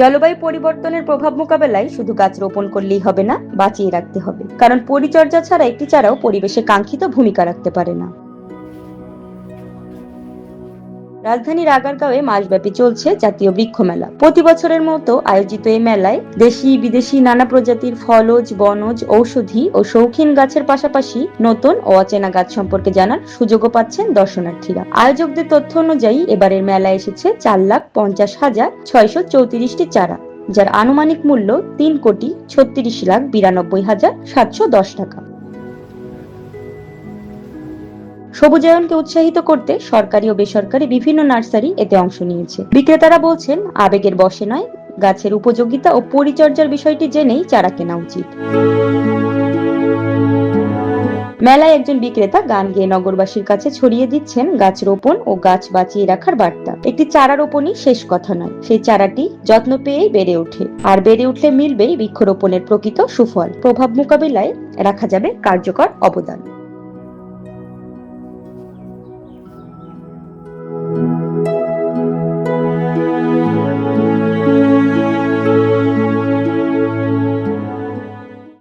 জলবায়ু পরিবর্তনের প্রভাব মোকাবেলায় শুধু গাছ রোপণ করলেই হবে না, বাঁচিয়ে রাখতে হবে, কারণ পরিচর্যা ছাড়া একটি চারাও পরিবেশে কাঙ্ক্ষিত ভূমিকা রাখতে পারে না। রাজধানীর আগারগাঁওয়ে মাসব্যাপী চলছে জাতীয় বৃক্ষ মেলা। প্রতি বছরের মতো আয়োজিত এই মেলায় দেশি বিদেশি নানা প্রজাতির ফলজ, বনজ, ঔষধি ও শৌখিন গাছের পাশাপাশি নতুন ও অচেনা গাছ সম্পর্কে জানার সুযোগও পাচ্ছেন দর্শনার্থীরা। আয়োজকদের তথ্য অনুযায়ী এবারের মেলায় এসেছে 4,50,634টি চারা, যার আনুমানিক মূল্য 3,36,92,710 টাকা। সবুজায়নকে উৎসাহিত করতে সরকারি ও বেসরকারি বিভিন্ন নার্সারি এতে অংশ নিয়েছে। বিক্রেতারা বলছেন, আবেগের বশে নয়, গাছের উপযোগিতা ও পরিচর্যার বিষয়টি জেনেই চারা কেনা উচিত। মেলায় একজন বিক্রেতা গান গেয়ে নগরবাসীর কাছে ছড়িয়ে দিচ্ছেন গাছ রোপণ ও গাছ বাঁচিয়ে রাখার বার্তা। একটি চারা রোপণই শেষ কথা নয়, সেই চারাটি যত্ন পেয়েই বেড়ে ওঠে, আর বেড়ে উঠলে মিলবেই বৃক্ষরোপণের প্রকৃত সুফল। প্রভাব মোকাবিলায় রাখা যাবে কার্যকর অবদান।